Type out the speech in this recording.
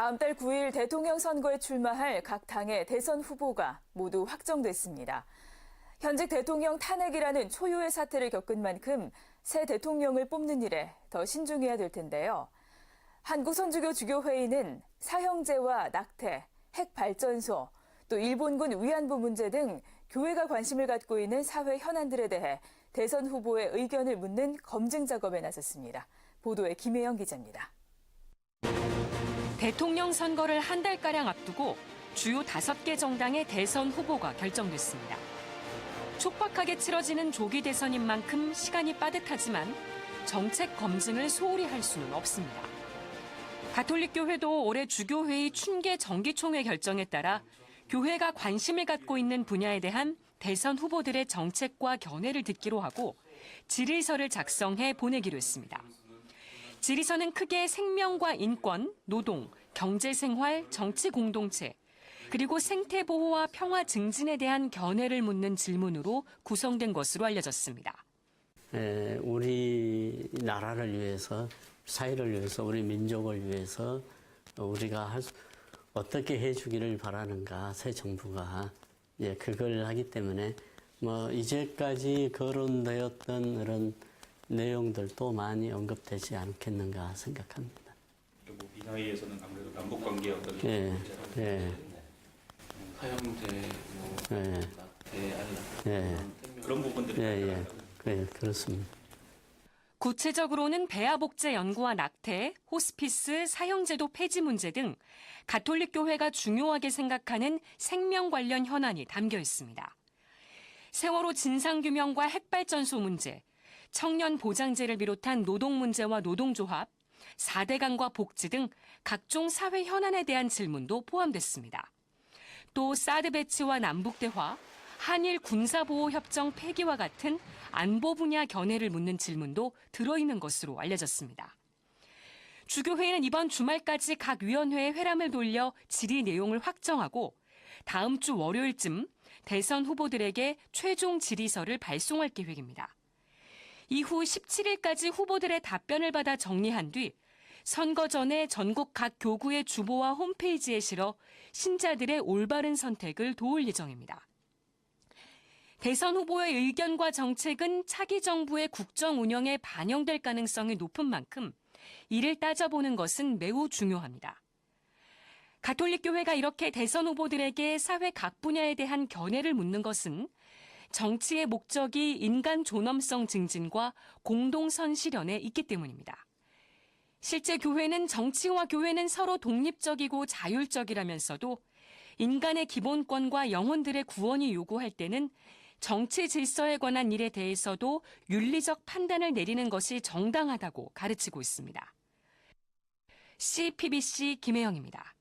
다음 달 9일 대통령 선거에 출마할 각 당의 대선 후보가 모두 확정됐습니다. 현직 대통령 탄핵이라는 초유의 사태를 겪은 만큼 새 대통령을 뽑는 일에 더 신중해야 될 텐데요. 한국선주교 주교회의는 사형제와 낙태, 핵발전소, 또 일본군 위안부 문제 등 교회가 관심을 갖고 있는 사회 현안들에 대해 대선 후보의 의견을 묻는 검증 작업에 나섰습니다. 보도에 김혜영 기자입니다. 대통령 선거를 한 달가량 앞두고 주요 5개 정당의 대선 후보가 결정됐습니다. 촉박하게 치러지는 조기 대선인 만큼 시간이 빠듯하지만 정책 검증을 소홀히 할 수는 없습니다. 가톨릭교회도 올해 주교회의 춘계 정기총회 결정에 따라 교회가 관심을 갖고 있는 분야에 대한 대선 후보들의 정책과 견해를 듣기로 하고 질의서를 작성해 보내기로 했습니다. 질의서는 크게 생명과 인권, 노동, 경제생활, 정치 공동체, 그리고 생태 보호와 평화 증진에 대한 견해를 묻는 질문으로 구성된 것으로 알려졌습니다. 우리나라를 위해서, 사회를 위해서, 우리 민족을 위해서 우리가 어떻게 해주기를 바라는가, 새 정부가 그걸 하기 때문에 이제까지 거론되었던 그런 내용들도 많이 언급되지 않겠는가 생각합니다. 이 나이에서는 아무래도 남북 관계 어떤 문제라고 사형제, 낙태, 아니 그런 부분들이 그렇습니다. 구체적으로는 배아복제 연구와 낙태, 호스피스, 사형제도 폐지 문제 등 가톨릭교회가 중요하게 생각하는 생명 관련 현안이 담겨 있습니다. 세월호 진상규명과 핵발전소 문제, 청년 보장제를 비롯한 노동 문제와 노동조합, 4대강과 복지 등 각종 사회 현안에 대한 질문도 포함됐습니다. 또 사드 배치와 남북대화, 한일 군사보호협정 폐기와 같은 안보 분야 견해를 묻는 질문도 들어있는 것으로 알려졌습니다. 주교회는 이번 주말까지 각 위원회에 회람을 돌려 질의 내용을 확정하고 다음 주 월요일쯤 대선 후보들에게 최종 질의서를 발송할 계획입니다. 이후 17일까지 후보들의 답변을 받아 정리한 뒤 선거 전에 전국 각 교구의 주보와 홈페이지에 실어 신자들의 올바른 선택을 도울 예정입니다. 대선 후보의 의견과 정책은 차기 정부의 국정 운영에 반영될 가능성이 높은 만큼 이를 따져보는 것은 매우 중요합니다. 가톨릭교회가 이렇게 대선 후보들에게 사회 각 분야에 대한 견해를 묻는 것은 정치의 목적이 인간 존엄성 증진과 공동선 실현에 있기 때문입니다. 실제 교회는 정치와 교회는 서로 독립적이고 자율적이라면서도 인간의 기본권과 영혼들의 구원이 요구할 때는 정치 질서에 관한 일에 대해서도 윤리적 판단을 내리는 것이 정당하다고 가르치고 있습니다. CPBC 김혜영입니다.